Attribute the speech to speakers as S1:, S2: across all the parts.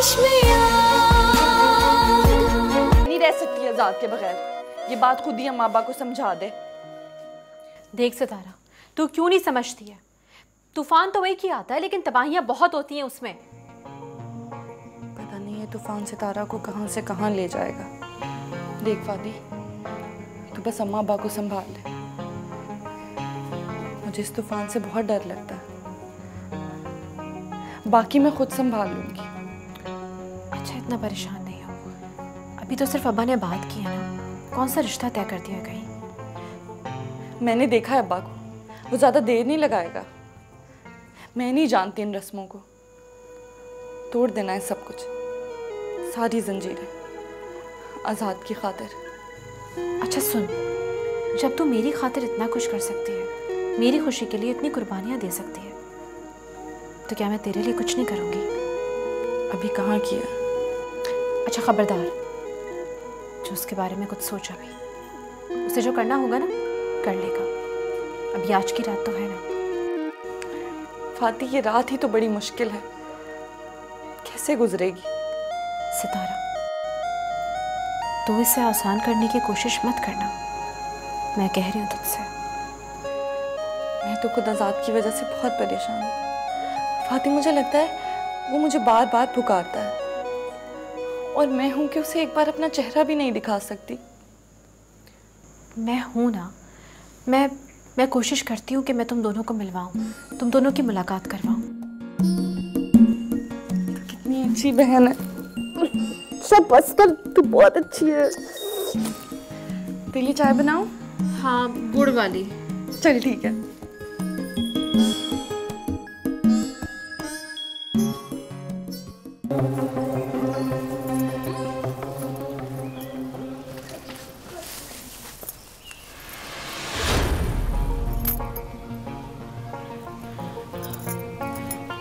S1: बारिश में
S2: नहीं रह सकती आजाद के बगैर। ये बात खुद ही अम्मा अब्बा को समझा दे।
S3: देख सितारा, तू क्यों नहीं समझती है? तूफान तो वही की आता है, लेकिन तबाहियां बहुत होती हैं उसमें।
S2: पता नहीं ये तूफान सितारा को कहां से कहां ले जाएगा। देख फादी, तू बस अम्मा अब्बा को संभाल ले। मुझे इस तूफान से बहुत डर लगता है। बाकी मैं खुद संभाल लूंगी।
S3: अच्छा, इतना परेशान नहीं हो। अभी तो सिर्फ अब्बा ने बात की है ना, कौन सा रिश्ता तय कर दिया कहीं?
S2: मैंने देखा है अब्बा को, वो ज्यादा देर नहीं लगाएगा। मैं नहीं जानती इन रस्मों को। तोड़ देना है सब कुछ, सारी जंजीरें, आजाद की खातिर।
S3: अच्छा सुन, जब तू मेरी खातिर इतना कुछ कर सकती है, मेरी खुशी के लिए इतनी कुर्बानियां दे सकती है, तो क्या मैं तेरे लिए कुछ नहीं करूंगी?
S2: अभी कहाँ किया?
S3: अच्छा खबरदार, जो उसके बारे में कुछ सोचा भी, उसे जो करना होगा ना कर लेगा। अभी आज की रात तो है ना।
S2: फाती, ये रात ही तो बड़ी मुश्किल है, कैसे गुजरेगी?
S3: सितारा, तो इसे आसान करने की कोशिश मत करना, मैं कह रही हूँ तुझसे।
S2: मैं तो खुद आजाद की वजह से बहुत परेशान हूँ। फाती, मुझे लगता है वो मुझे बार बार पुकारता है, और मैं हूं कि उसे एक बार अपना चेहरा भी नहीं दिखा सकती।
S3: मैं हूं ना, मैं कोशिश करती हूँ कि मैं तुम दोनों को मिलवाऊं, तुम दोनों की मुलाकात करवाऊं।
S2: कितनी अच्छी बहन है, सब बस कर, तू बहुत अच्छी है। तेरे लिए चाय बनाऊं?
S3: हाँ, गुड़ वाली।
S2: चल ठीक है।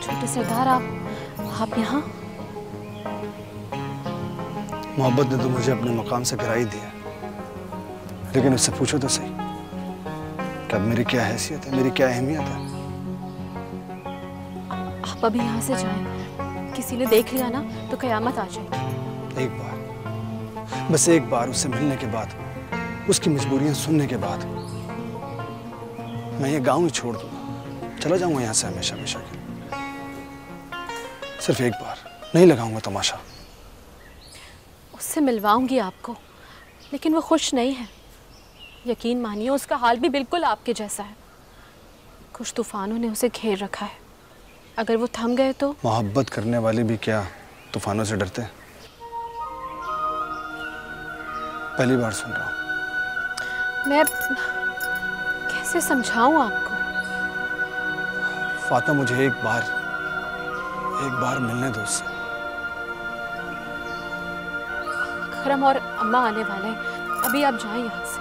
S3: छोटे सरदार, आप यहाँ?
S4: मोहब्बत ने तो मुझे अपने मकाम से गिरा ही दिया, लेकिन उससे पूछो तो सही कि अब मेरी क्या हैसियत है, मेरी क्या अहमियत है।
S3: आप अभी यहाँ से जाएं, किसी ने देख लिया ना तो कयामत आ जाएगी।
S4: एक बार, बस एक बार उससे मिलने के बाद, उसकी मजबूरियां सुनने के बाद मैं ये गांव ही छोड़ दूंगा, चला जाऊंगा यहाँ से हमेशा हमेशा के लिए। सिर्फ एक बार, नहीं लगाऊंगा तमाशा।
S3: उससे मिलवाऊंगी आपको, लेकिन वो खुश नहीं है। यकीन मानिए, उसका हाल भी बिल्कुल आपके जैसा है। कुछ तूफानों ने उसे घेर रखा है, अगर वो थम गए तो।
S4: मोहब्बत करने वाले भी क्या तूफानों से डरते हैं? पहली बार सुन रहा हूं।
S3: मैं कैसे समझाऊं आपको?
S4: फातिमा, मुझे एक बार मिलने दो उससे।
S3: अकरम और अम्मा आने वाले हैं, अभी आप जाएं यहाँ से।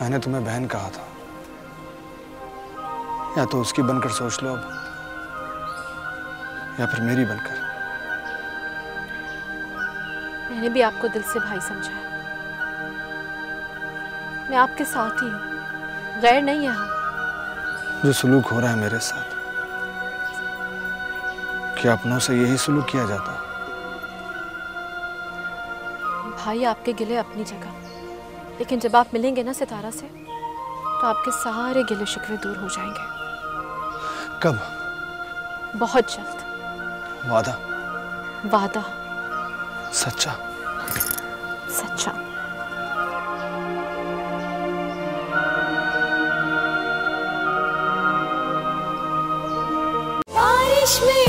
S4: मैंने तुम्हें बहन कहा था, या तो उसकी बनकर सोच लो अब, या फिर मेरी बनकर।
S3: मैंने भी आपको दिल से भाई समझा है। मैं आपके साथ ही हूँ, गैर नहीं है हम।
S4: जो सलूक हो रहा है मेरे साथ, क्या अपनों से यही सलूक किया जाता?
S3: भाई आपके गिले अपनी जगह, लेकिन जब आप मिलेंगे ना सितारा से, तो आपके सारे गिले शिकवे दूर हो जाएंगे।
S4: कब?
S3: बहुत जल्द।
S4: वादा?
S3: वादा।
S4: सच्चा?
S3: सच्चा।
S1: बारिश में